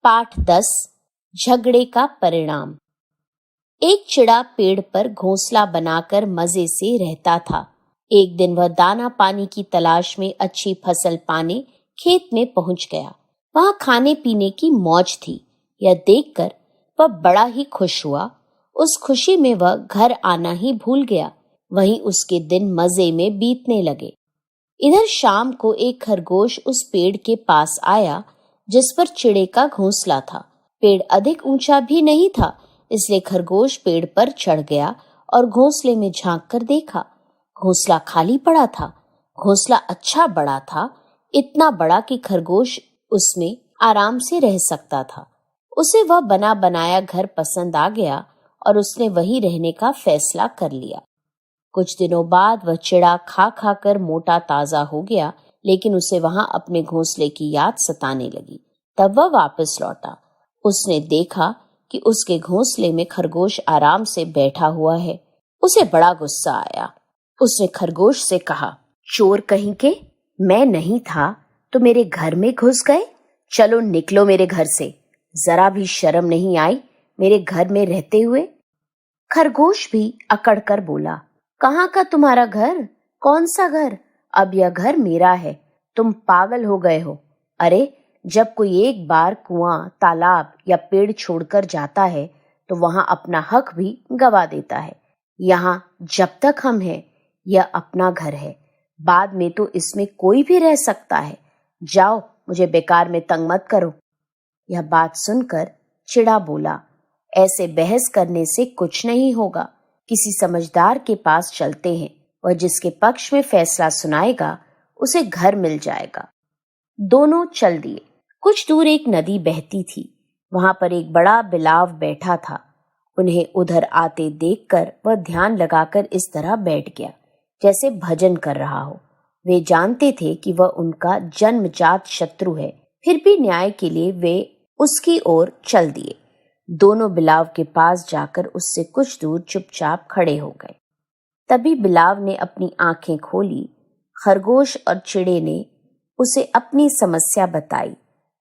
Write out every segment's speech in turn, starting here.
पाठ 10 झगड़े का परिणाम। एक चिड़ा पेड़ पर घोंसला बनाकर मजे से रहता था। एक दिन वह दाना पानी की तलाश में अच्छी फसल पाने खेत में पहुंच गया। वहां खाने पीने की मौज थी। यह देखकर वह बड़ा ही खुश हुआ। उस खुशी में वह घर आना ही भूल गया। वहीं उसके दिन मजे में बीतने लगे। इधर शाम को एक खरगोश उस पेड़ के पास आया जिस पर चिड़े का घोंसला था। पेड़ अधिक ऊंचा भी नहीं था, इसलिए खरगोश पेड़ पर चढ़ गया और घोंसले में झांक कर देखा। घोंसला खाली पड़ा था। घोंसला अच्छा बड़ा था, इतना बड़ा कि खरगोश उसमें आराम से रह सकता था। उसे वह बना बनाया घर पसंद आ गया और उसने वहीं रहने का फैसला कर लिया। कुछ दिनों बाद वह चिड़ा खा खा कर मोटा ताजा हो गया, लेकिन उसे वहां अपने घोंसले की याद सताने लगी। तब वह वापस लौटा। उसने देखा कि उसके घोंसले में खरगोश आराम से बैठा हुआ है। उसे बड़ा गुस्सा आया। उसने खरगोश से कहा, चोर कहीं के, मैं नहीं था तो मेरे घर में घुस गए। चलो निकलो मेरे घर से। जरा भी शर्म नहीं आई मेरे घर में रहते हुए। खरगोश भी अकड़ कर बोला, कहाँ का तुम्हारा घर? कौन सा घर? अब यह घर मेरा है। तुम पागल हो गए हो। अरे, जब कोई एक बार कुआं, तालाब या पेड़ छोड़कर जाता है तो वहां अपना हक भी गवा देता है। यहाँ जब तक हम हैं, यह अपना घर है। बाद में तो इसमें कोई भी रह सकता है। जाओ, मुझे बेकार में तंग मत करो। यह बात सुनकर चिड़ा बोला, ऐसे बहस करने से कुछ नहीं होगा। किसी समझदार के पास चलते हैं। वह जिसके पक्ष में फैसला सुनाएगा उसे घर मिल जाएगा। दोनों चल दिए। कुछ दूर एक नदी बहती थी। वहां पर एक बड़ा बिलाव बैठा था। उन्हें उधर आते देखकर वह ध्यान लगाकर इस तरह बैठ गया जैसे भजन कर रहा हो। वे जानते थे कि वह उनका जन्मजात शत्रु है, फिर भी न्याय के लिए वे उसकी ओर चल दिए। दोनों बिलाव के पास जाकर उससे कुछ दूर चुपचाप खड़े हो गए। तभी बिलाव ने अपनी आंखें खोली। खरगोश और चिड़े ने उसे अपनी समस्या बताई।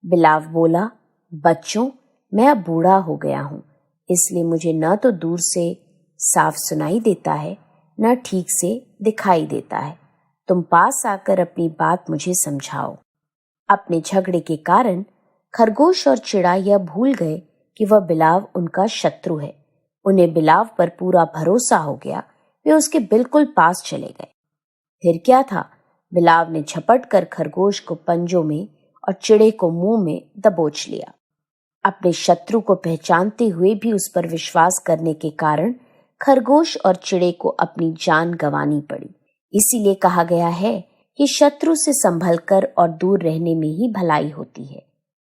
बिलाव बोला, बच्चों, मैं अब बूढ़ा हो गया हूँ, इसलिए मुझे न तो दूर से साफ सुनाई देता है, न ठीक से दिखाई देता है। तुम पास आकर अपनी बात मुझे समझाओ। अपने झगड़े के कारण खरगोश और चिड़ा यह भूल गए कि वह बिलाव उनका शत्रु है। उन्हें बिलाव पर पूरा भरोसा हो गया। वे उसके बिल्कुल पास चले गए। फिर क्या था, बिलाव ने झपट कर खरगोश को पंजों में और चिड़े को मुंह में दबोच लिया। अपने शत्रु को पहचानते हुए भी उस पर विश्वास करने के कारण खरगोश और चिड़े को अपनी जान गंवानी पड़ी। इसीलिए कहा गया है कि शत्रु से संभलकर और दूर रहने में ही भलाई होती है।